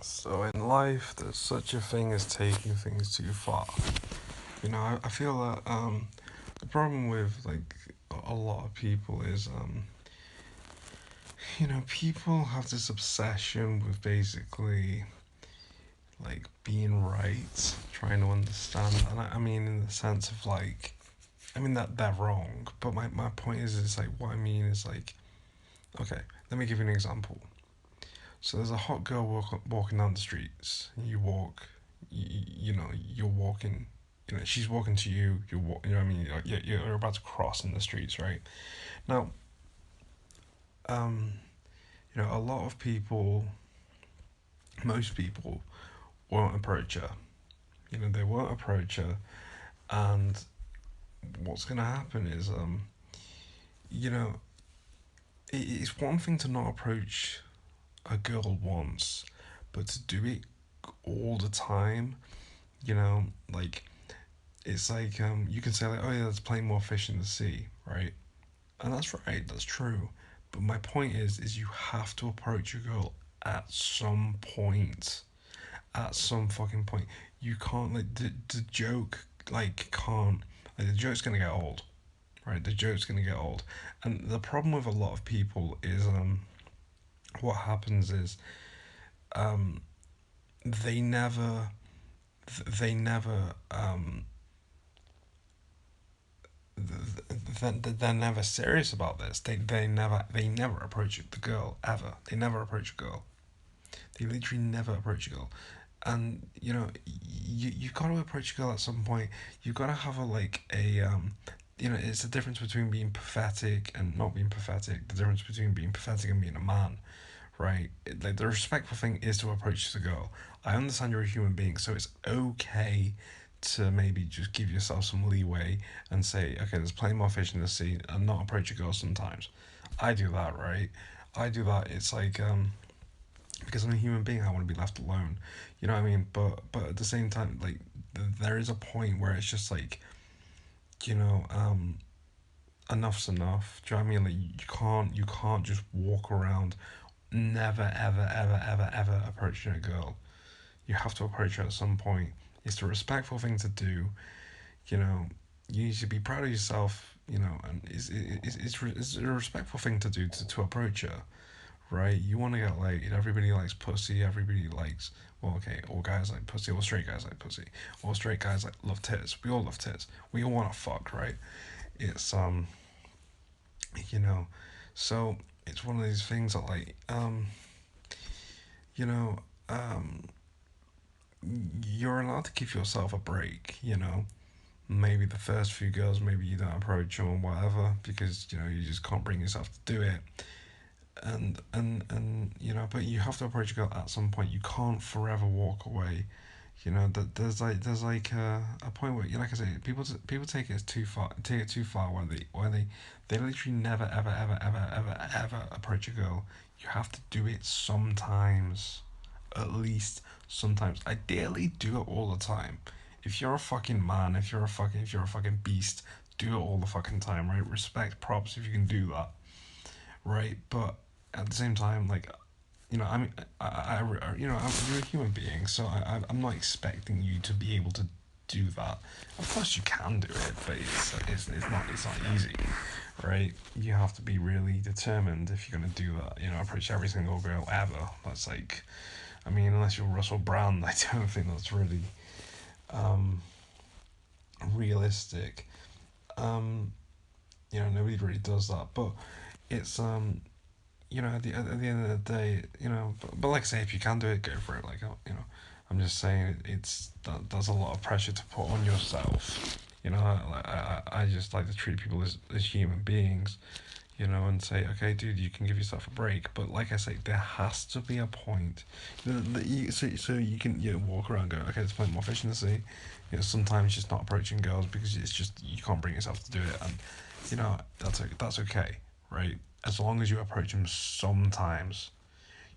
So in life, there's such a thing as taking things too far. I feel that the problem with like a lot of people is people have this obsession with basically like being right, trying to understand, and I mean in the sense of like, I mean that they're wrong, but my point is like what I mean is like, okay, let me give you an example. So there's a hot girl walking down the streets. You walk, you're walking. She's walking to you. You know what I mean. You're about to cross in the streets, right? Now, um, a lot of people, most people, won't approach her. They won't approach her, and what's gonna happen is, you know, it's one thing to not approach a girl once, but to do it all the time, like it's like you can say like, oh yeah, there's plenty more fish in the sea, right? And that's right, that's true. But my point is you have to approach your girl at some point, at some fucking point. You can't like the joke like can't like the joke's gonna get old, right? The joke's gonna get old, and the problem with a lot of people is what happens is um they never they never they're never serious about this. They never approach the girl ever. They never approach a girl. They literally never approach a girl. And you've got to approach a girl at some point. You've got to have a like a it's the difference between being pathetic and not being pathetic. The difference between being pathetic and being a man, right? Like the respectful thing is to approach the girl. I understand you're a human being, so it's okay to maybe just give yourself some leeway and say, okay, there's plenty more fish in the sea, and not approach a girl sometimes. I do that, right? I do that. It's like because I'm a human being, I want to be left alone. You know what I mean? But at the same time, like there is a point where it's just like, you know, enough's enough. Do you know what I mean? Like you can't just walk around never ever ever ever ever approaching a girl. You have to approach her at some point. It's the respectful thing to do. You know, you need to be proud of yourself. And it's a respectful thing to do to approach her, right? You want to get laid. Everybody likes pussy. Everybody likes. Well, okay, all guys like pussy. All straight guys like pussy. All straight guys like love tits. We all love tits. We all want to fuck, right? It's you know, so it's one of these things that like you know, you're allowed to give yourself a break. Maybe the first few girls, maybe you don't approach them or whatever because you just can't bring yourself to do it. And but you have to approach a girl at some point. You can't forever walk away. That there's like a point where like I say, people take it too far, where they literally never ever ever ever ever ever approach a girl. You have to do it sometimes, at least sometimes. Ideally, do it all the time. If you're a fucking man, if you're a fucking beast, do it all the fucking time, right? Respect, props if you can do that, right? But at the same time, like I mean, you're a human being, so I'm not expecting you to be able to do that. Of course, you can do it, but it's not easy, right? You have to be really determined if you're gonna do that. Approach every single girl ever. That's like, I mean, unless you're Russell Brand, I don't think that's really um, realistic. Um, nobody really does that, but it's at the end of the day, but like I say, if you can do it, go for it. Like, I'm just saying there's a lot of pressure to put on yourself. I just like to treat people as human beings, and say, okay, dude, you can give yourself a break. But like I say, there has to be a point. So you can walk around and go, okay, there's plenty more fish in the sea. Sometimes just not approaching girls because it's just you can't bring yourself to do it, and that's okay, right? As long as you approach them sometimes,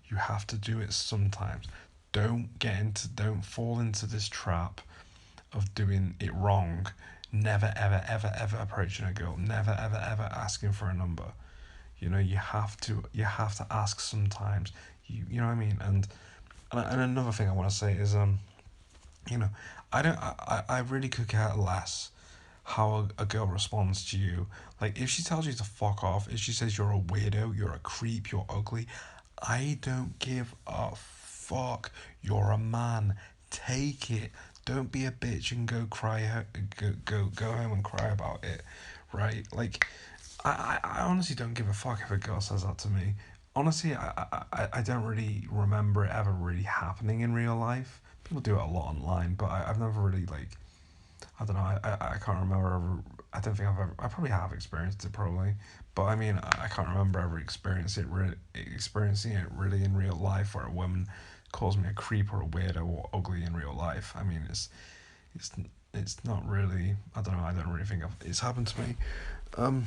you have to do it sometimes. Don't fall into this trap of doing it wrong. Never ever ever ever approaching a girl. Never ever ever asking for a number. You have to ask sometimes. You know what I mean? And And another thing I want to say is, you know, I really could care less how a girl responds to you. Like, if she tells you to fuck off, if she says you're a weirdo, you're a creep, you're ugly, I don't give a fuck. You're a man. Take it. Don't be a bitch and go cry. Go home and cry about it, right? Like, I honestly don't give a fuck if a girl says that to me. Honestly, I don't really remember it ever really happening in real life. People do it a lot online, but I've never really like, I don't know. I can't remember ever. I don't think I've ever. I probably have experienced it probably, but I mean I can't remember ever experiencing it really in real life where a woman calls me a creep or a weirdo or ugly in real life. I mean it's it's not really. I don't know. I don't really think it's happened to me. Um,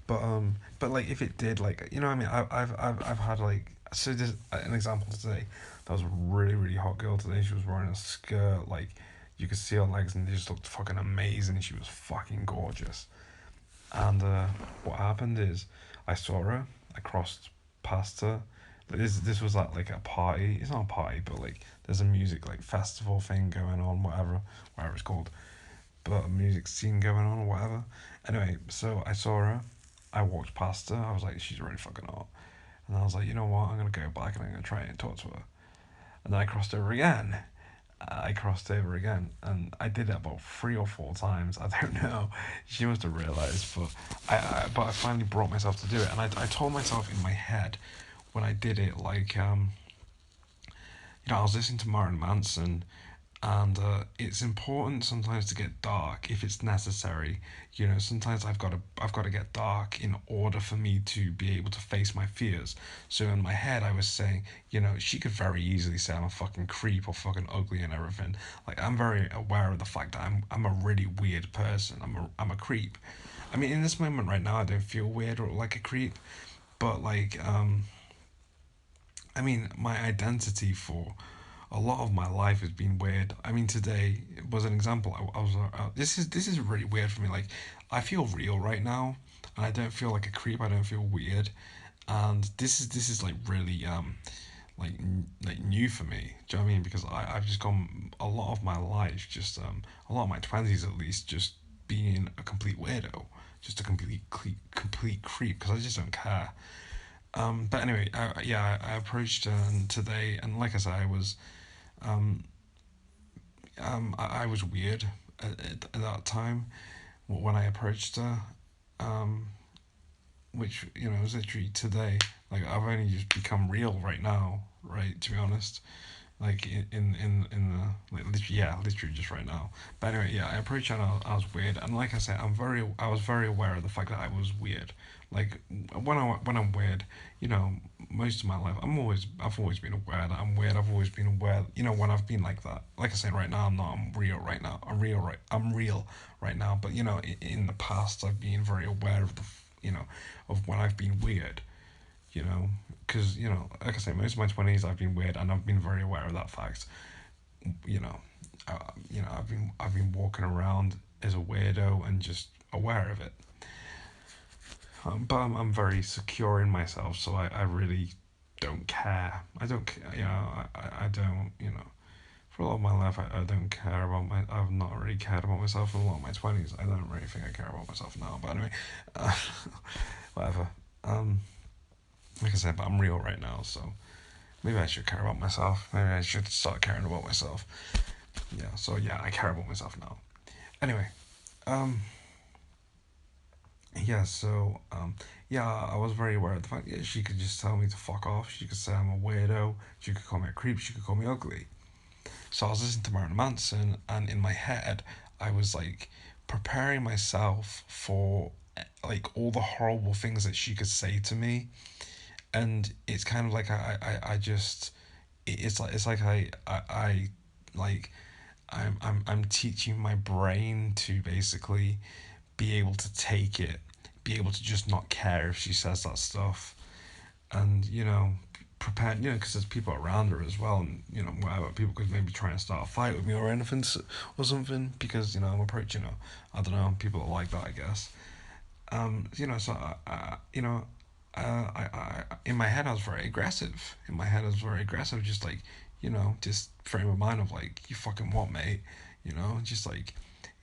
but like if it did, like you know, what I mean, I've had like so just an example today. That was a really hot girl today. She was wearing a skirt, like you could see her legs, and they just looked fucking amazing. She was fucking gorgeous. And what happened is, I saw her. I crossed past her. This was like a party. It's not a party, but like there's a music like festival thing going on, whatever it's called, but a music scene going on or whatever. Anyway, so I saw her. I walked past her. I was like, she's really fucking hot. And I was like, you know what? I'm gonna go back and I'm gonna try and talk to her. And then I crossed over again. I crossed over again, and I did it about 3 or 4 times. I don't know. She must have realized, but I finally brought myself to do it, and I told myself in my head when I did it, like I was listening to Marilyn Manson, and it's important sometimes to get dark if it's necessary. Sometimes I've got to get dark in order for me to be able to face my fears. So in my head I was saying, she could very easily say I'm a fucking creep or fucking ugly and everything. Like, I'm very aware of the fact that I'm a really weird person. I'm a creep. I mean, in this moment right now I don't feel weird or like a creep, but like I mean, my identity for a lot of my life has been weird. I mean, today was an example. I was. This is really weird for me. Like, I feel real right now, and I don't feel like a creep. I don't feel weird, and this is like really like new for me. Do you know what I mean? Because I've just gone a lot of my life, just a lot of my 20s at least, just being a complete weirdo, just a complete creep because I just don't care. But anyway, yeah, I approached her today, and like I said, um, I was weird at that time when I approached her, um, which was literally today. Like, I've only just become real right now, right? To be honest, like in the like literally, yeah, literally just right now. But anyway, yeah, I approached her and I was weird, and like I said, I was very aware of the fact that I was weird. Like, when I'm weird, most of my life I've always been aware that I'm weird. I've always been aware, when I've been like that. Like I said, right now I'm not. I'm real right now. I'm real right now. But in the past I've been very aware of of when I've been weird. Because like I say, most of my 20s I've been weird, and I've been very aware of that fact. You know, I've been walking around as a weirdo and just aware of it. But I'm very secure in myself, so I really don't care. I don't care. I don't. For a lot of my life, I don't care about I've not really cared about myself for a lot of my 20s. I don't really think I care about myself now. But anyway, uh, whatever. Um, like I said, but I'm real right now, so maybe I should care about myself. Maybe I should start caring about myself. Yeah. So yeah, I care about myself now. Anyway, um, yeah. Yeah, I was very aware of the fact. Yeah, she could just tell me to fuck off. She could say I'm a weirdo. She could call me a creep. She could call me ugly. So I was listening to Marilyn Manson, and in my head, I was like preparing myself for like all the horrible things that she could say to me, and it's kind of like I just it's like I like I'm teaching my brain to basically be able to take it, be able to just not care if she says that stuff, and prepared, because there's people around her as well, and whatever, people could maybe try and start a fight with me or anything, or something, because I'm approaching I don't know, people are like that, I guess. So in my head I was very aggressive. In my head I was very aggressive, just like, just frame of mind of like, you fucking what, mate? Just like,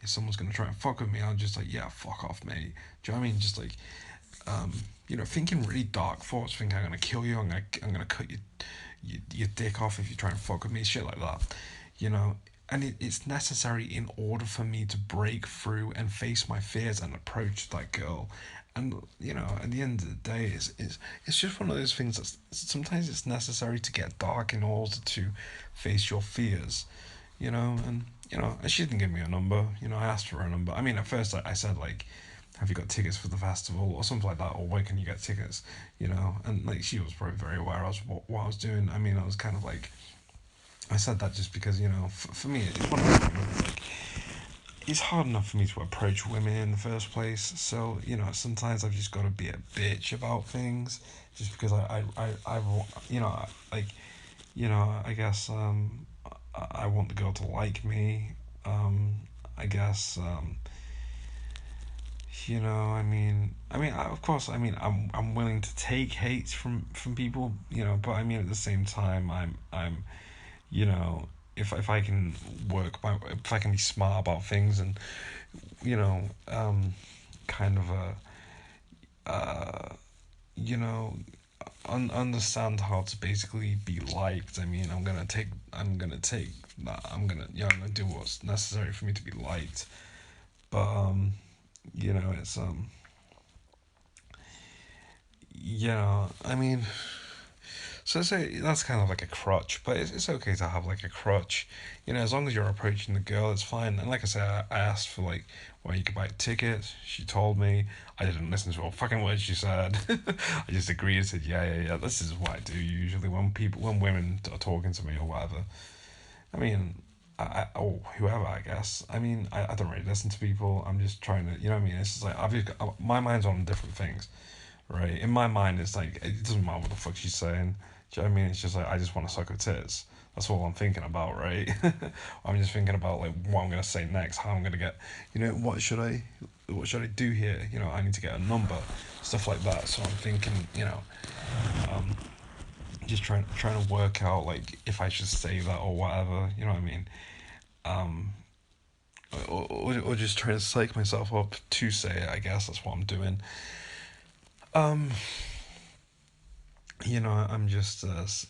if someone's gonna try and fuck with me, I'll just like, yeah, fuck off, mate. Do you know what I mean? Just like, thinking really dark thoughts, thinking I'm gonna kill you, I'm gonna cut your dick off if you try and fuck with me, shit like that, you know. And it's necessary in order for me to break through and face my fears and approach that girl. And at the end of the day, it's just one of those things that sometimes it's necessary to get dark in order to face your fears, and and she didn't give me a number. I asked for a number. I mean, at first I said like, have you got tickets for the festival or something like that, or where can you get tickets, and like she was probably very aware of what I was doing. I mean, I was kind of like, I said that just because, for me it's one of those things, like, it's hard enough for me to approach women in the first place. So sometimes I've just got to be a bitch about things, just because I like, I guess I want the girl to like me. I guess of course, I'm willing to take hate from people, but I mean, at the same time, I'm you know, if I can if I can be smart about things, and you know, kind of you know, understand how to basically be liked. I mean, I'm gonna take that. I'm gonna do what's necessary for me to be liked. But it's I mean, so say that's kind of like a crutch, but it's okay to have like a crutch, as long as you're approaching the girl, it's fine. And like I said, I asked for like where you could buy tickets. She told me. I didn't listen to a fucking word she said. I just agreed and said, yeah, yeah, yeah. This is what I do usually when women are talking to me or whatever. I mean, or whoever, I guess. I mean, I don't really listen to people. I'm just trying to, what I mean? It's just like my mind's on different things, right? In my mind, it's like it doesn't matter what the fuck she's saying. Do you know what I mean? It's just like I just want to suck her tits. That's all I'm thinking about, right? I'm just thinking about like what I'm gonna say next, how I'm gonna get, what should I do here? I need to get a number, stuff like that. So I'm thinking, um, just trying to work out like if I should say that or whatever. You know what I mean? Um, or just trying to psych myself up to say it. I guess that's what I'm doing. Um, I'm just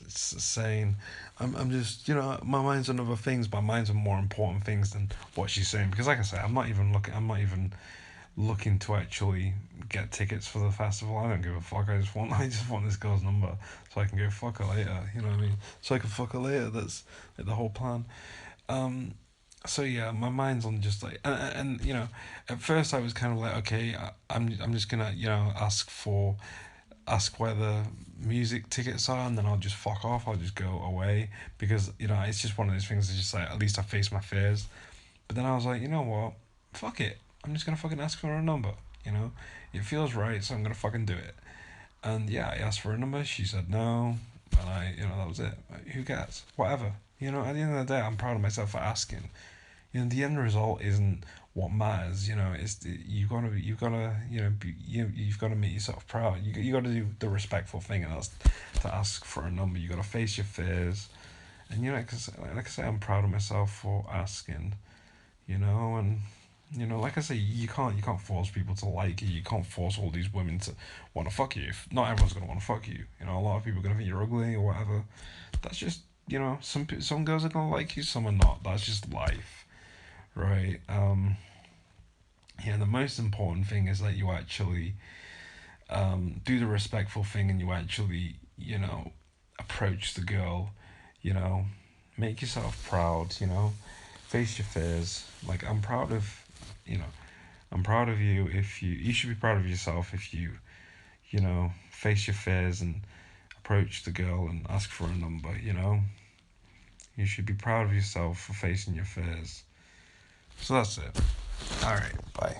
saying, I'm just, my mind's on other things. My mind's on more important things than what she's saying. Because, like I said, I'm not even looking to actually get tickets for the festival. I don't give a fuck. I just want this girl's number so I can go fuck her later. You know what I mean? So I can fuck her later. That's like the whole plan. Um, so yeah, my mind's on just like, and at first I was kind of like, okay, I'm just gonna ask where the music tickets are, and then I'll just fuck off. I'll just go away, because it's just one of those things. It's just like, at least I face my fears. But then I was like, you know what? Fuck it. I'm just gonna fucking ask for a number. You know, it feels right, so I'm gonna fucking do it. And yeah, I asked for a number. She said no, and that was it. Like, who cares? Whatever. At the end of the day, I'm proud of myself for asking. The end result isn't what matters. You gotta you've got to make yourself proud. You got to do the respectful thing, and that's to ask for a number. You got to face your fears, and cause like I say, I'm proud of myself for asking. And like I say, you can't force people to like you. You can't force all these women to want to fuck you. Not everyone's gonna want to fuck you. A lot of people are gonna think you're ugly or whatever. That's just some girls are gonna like you, some are not. That's just life, right? Yeah. The most important thing is that you actually do the respectful thing, and you actually approach the girl. You know, make yourself proud. Face your fears. Like, you know, I'm proud of you if you should be proud of yourself if you face your fears and approach the girl and ask for a number. You should be proud of yourself for facing your fears. So that's it. Alright, bye.